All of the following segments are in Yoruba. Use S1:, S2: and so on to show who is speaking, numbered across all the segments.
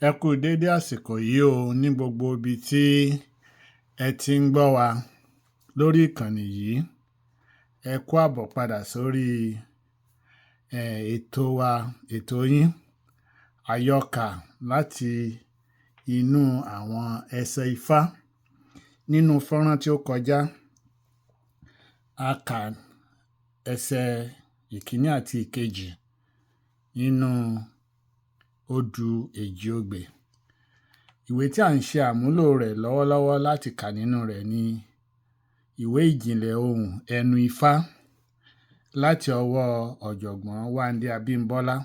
S1: Ẹ kú dédé àsìkò yìí o ní gbogbo ibi tí ẹ ti ń gbọ́ wa lórí ìkànnì yìí. Ẹ kú àbọ̀ padà sórí ètò wa, ètò yín, àyọkà láti inú àwọn ẹsẹ̀ Ifá. Nínú fọ́nrán tí ó kọjá, a kà ẹsẹ̀ ìkíní àti ìkejì nínú Odù Èjìogbè. Ìwé tí à ń ṣe àmúlò rẹ̀ lọ́wọ́lọ́wọ́ láti kà nínú rẹ̀ ni ìwé ìjìnlẹ̀ ohùn ẹnu Ifá láti ọwọ́ ọ̀jọ̀gbọ́n Wándé Abímbọ́lá.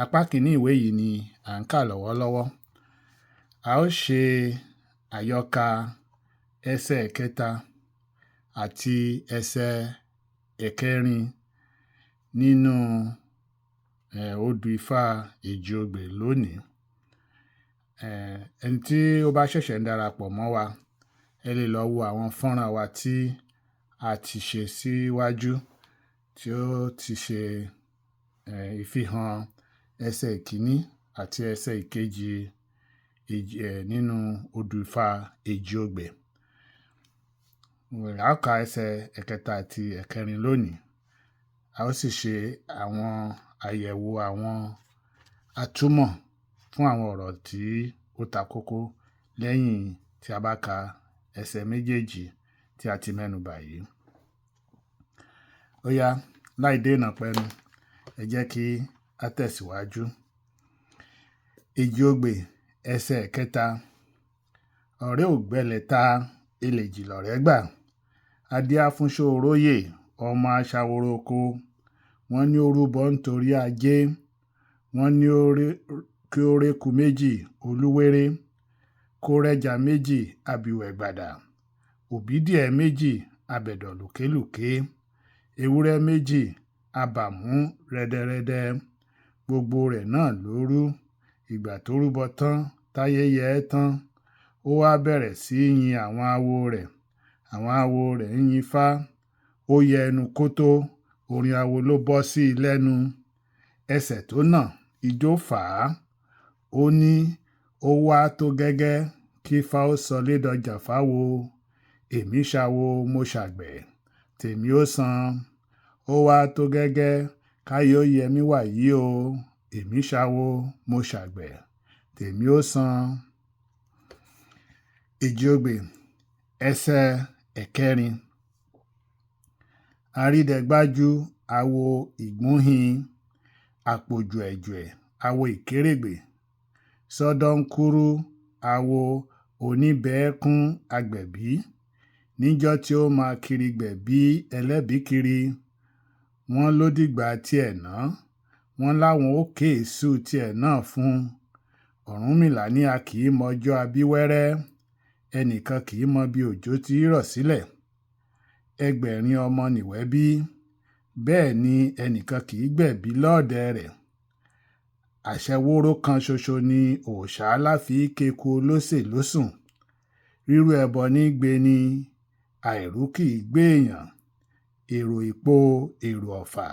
S1: Apá kìíní ìwé yìí ni à ń kà lọ́wọ́lọ́wọ́. A ó ṣe àyọkà ẹsẹ̀ ìkẹta àti ẹsẹ̀ ìkẹrin nínú Odù Ifá Èjìogbè lónìí. Ẹni tí ó bá ṣẹ̀ṣẹ̀ ń darapọ̀ mọ́ wa, ẹ lè lọ wo àwọn fọ́nrán wa tí a ti ṣe síwájú tí ó ti ṣe ìfihàn ẹsẹ̀ ìkíní àti ẹsẹ̀ ìkejì nínú Odù Ifá Èjìogbè. A ó ka ẹsẹ̀ ìkẹta àti ìkẹrin lónìí. A ó sì ṣe àwọn àyẹ̀wò àwọn atúmọ̀ fún àwọn ọ̀rọ̀ tí ó ta kókó lẹ́yìn tí a bá ka ẹsẹ̀ méjèèjì tí a ti mẹ́nu bà yìí. Ó yá, láì dènà pẹ́nu, ẹ jẹ́ kí a tẹ̀síwájú. Èjìogbè ẹsẹ̀ ìkẹta. Ọ̀rẹ́ ò gbẹlẹ̀ ta, elèjì lọ̀rẹ́ gbà. Adíá fún Ṣóoróyè ọmọ Aṣaworoko. Wọ́n ní ó rúbọ nítorí ajé. Wọ́n ní kí ó réku méjì olúwéré, kó rẹ́ja méjì abìwẹ̀gbàdà, òbídìẹ méjì abẹ̀dọ̀ lùkélùké, ewúrẹ́ méjì abàmú rẹ́dẹ́rẹ́dẹ́. Gbogbo rẹ̀ náà ló rú. Ìgbà tó rúbọ tán, táyé yẹ ẹ́ tán, ó wá bẹ̀rẹ̀ sí í yin àwọn awo rẹ̀. Àwọn awo rẹ̀ ń yin Ifá. Ó yẹ ẹnu kótó, orin awo ló bọ́ sí i lẹ́nu. Ẹsẹ̀ tó nà, ijó fà á. Ó ní ó wá tó gẹ́gẹ́ kí Ifá ó sọlé dọjà fáwo. Èmi ṣawo mo ṣàgbẹ̀, tèmi ó san. Ó wá tó gẹ́gẹ́ káyé ó yẹ mí wàyí o. Èmi ṣawo mo ṣàgbẹ̀, tèmi ó san. Èjìogbè ẹsẹ̀ ìkẹrin. Arídẹgbájú awo ìgbóhin, àpòjù ẹ̀jẹ̀ awo ìkérègbè, sọ́dọ́ńkúrú awo oníbẹ̀ẹ́kún agbẹ̀bí. Níjọ́ tí ó máa kiri gbẹ̀bí ẹlẹ́bí kiri, wọ́n ló dìgbà tiẹ̀ ná. Wọ́n láwọn ó kéèsù tiẹ̀ náà fún. Ọ̀rúnmìlà ní a kì í mọjọ́ abíwẹ́rẹ́, ẹnìkan kì í mọ bí òjò ti rọ̀ sílẹ̀. Ẹgbẹ̀rin ọmọ nìwẹ́ bí, bẹ́ẹ̀ ni ẹnìkan kì í gbẹ̀bí lọ́ọ̀dẹ rẹ̀. Àṣẹwóró kan ṣoṣo ni òòṣà aláfi keku olóṣè lósùn. Rírú ẹbọ ní gbé ni, àìrú kì í gbé èèyàn. Èrò ìpo èrò ọ̀fà,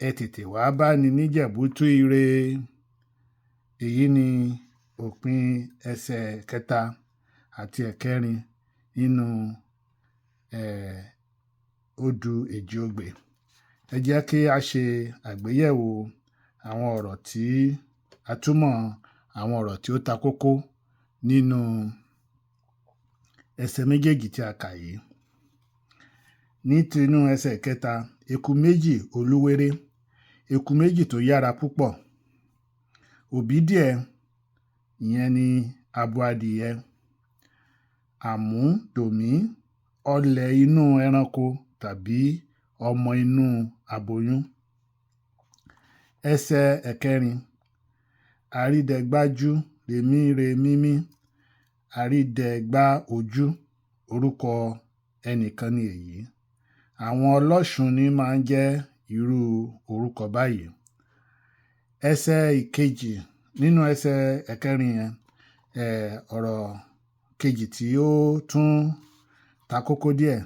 S1: ẹ tètè wá bá ni níjẹ̀bútú ire. Èyí ni òpin ẹsẹ̀ kẹta àti ẹ̀kẹrin nínú Odù Èjìogbè. Ẹ jẹ́ kí a ṣe àgbéyẹ̀wò àwọn ọ̀rọ̀ tí atúmọ̀ àwọn ọ̀rọ̀ tí ó ta kókó nínú ẹsẹ̀ méjèèjì tí a kà yìí. Ní tinú ẹsẹ̀ kẹta, eku méjì olúwéré, eku méjì tó yára púpọ̀. Òbídìẹ, ìyẹn ni abo adìyẹ. Àmúdòmí, ọlẹ̀ inú ẹranko tàbí ọmọ inú aboyún. Ẹsẹ̀ ẹ̀kẹrin. Arídẹgbájú remíremímí, àrídẹgbá ojú, orúkọ ẹnìkan ni èyí. Àwọn ọlọ́ṣun ní máa ń jẹ́ irú orúkọ báyìí. Ẹsẹ̀ ìkejì nínú ẹsẹ̀ ẹ̀kẹrin yẹn, ọ̀rọ̀ kejì tí ó tún ta kókó díẹ̀.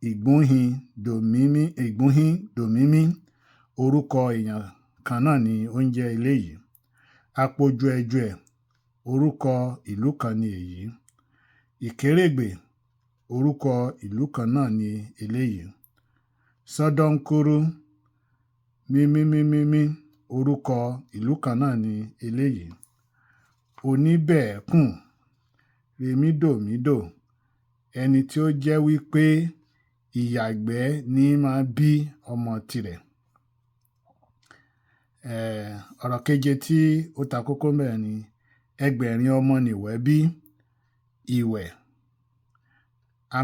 S1: Ìgbóhin dòmímí, orúkọ èèyàn kan náà ni ó ń jẹ́ eléyìí. Apójú ẹjuẹ̀, orúkọ ìlú kan ni èyí. Ìkérégbè, orúkọ ìlú kan náà ni eléyìí. Sọ́dọ́ńkúrú, mímímímímí, orúkọ ìlú kan náà ni eléyìí. Oníbẹ̀ẹ̀kùn, remídòmídò, ẹni tí ó jẹ́ wípé ìyàgbẹ́ ní máa bí ọmọ tirẹ̀. Ọ̀rọ̀ keje tí ó ta kókó ńbẹ̀ ni ẹgbẹ̀rin ọmọ nìwẹ́ bí. Ìwẹ̀ a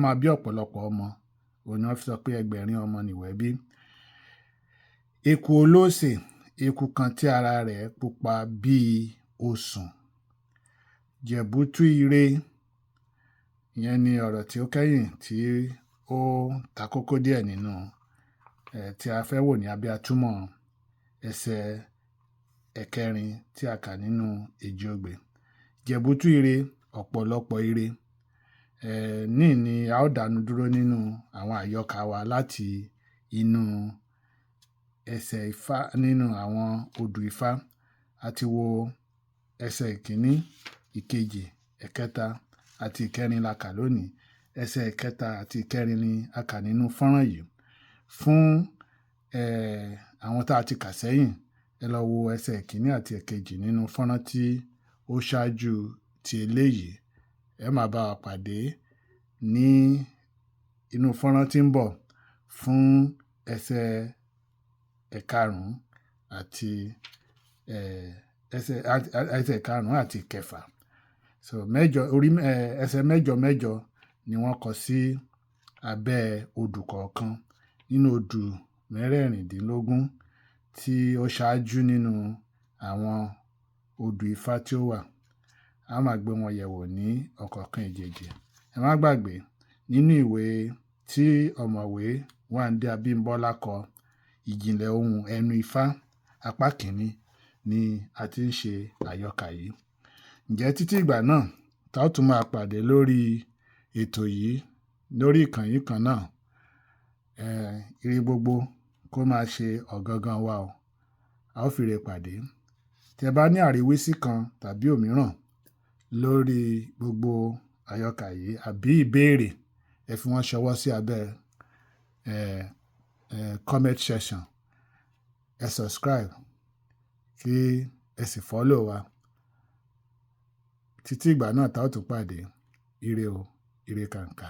S1: máa bí ọ̀pọ̀lọpọ̀ ọmọ. Òun ni wọ́n fi sọ pé ẹgbẹ̀rin ọmọ nìwẹ́ bí. Eku olóòṣè, eku kan tí ara rẹ̀ pupa bíi osùn. Jẹ̀bútú ire, ìyẹn ni ọ̀rọ̀ tí ó kẹ́yìn tí ó ta kókó díẹ̀ nínú tí a fẹ́ wò ní abẹ́ atúmọ̀ ẹsẹ̀ ẹ̀kẹrin tí a kà nínú Èjìogbè. Jẹ̀bútú ire, ọ̀pọ̀lọpọ̀ ire. Níì ni a ó dánu dúró nínú àwọn àyọkà wa láti inú ẹsẹ̀ Ifá, nínú àwọn odù Ifá. A ti wo ẹsẹ̀ ìkíní, ìkejì, ẹ̀kẹta àti ìkẹrin la kà lónìí. Ẹsẹ̀ ìkẹta àti ìkẹrin ni a kà nínú fọ́nrán yìí. Fún àwọn tá a ti kà sẹ́yìn, ẹ lọ wo ẹsẹ̀ ìkíní àti ẹ̀kejì nínú fọ́nrán tí ó ṣáájú ti eléyìí. Ẹ máa bá wa pàdé ní inú fọ́nrán tí ń bọ̀ fún ẹsẹ̀ ẹ̀karùn-ún àti ẹsẹ̀ ìkarùn-ún àti ìkẹfà. So ẹsẹ̀ mẹ́jọ mẹ́jọ ni wọ́n kọ sí abẹ́ odù kọ̀ọ̀kan nínú odù mẹ́rẹ̀ẹ̀rìndínlógún tí ó ṣáájú nínú àwọn odù Ifá tí ó wà. A máa gbé wọn yẹ̀wò ní ọ̀kọ̀ọ̀kan èjèèjì. Ẹ má gbàgbé, nínú ìwé tí ọ̀mọ̀wé Wándé Abímbọ́lá kọ, Ìjìnlẹ̀ ohun ẹnu Ifá, apá kìíní ni a ti ń ṣe àyọkà yìí. Ǹjẹ́ títí ìgbà náà tá ó tún máa pàdé lórí ètò yìí lórí ìkànnì kan náà, ire gbogbo kó máa ṣe ọ̀gangan wa o. A ó fìre pàdé. Tí ẹ bá ní àríwísí kan tàbí òmíràn lórí gbogbo àyọkà yìí àbí ìbéèrè, ẹ fi wọ́n ṣọwọ́ sí abẹ́ comment section. Ẹ subscribe kí ẹ sì follow wa. Títí ìgbà náà tá ó tún pàdé. Ire o, ire kàǹkà.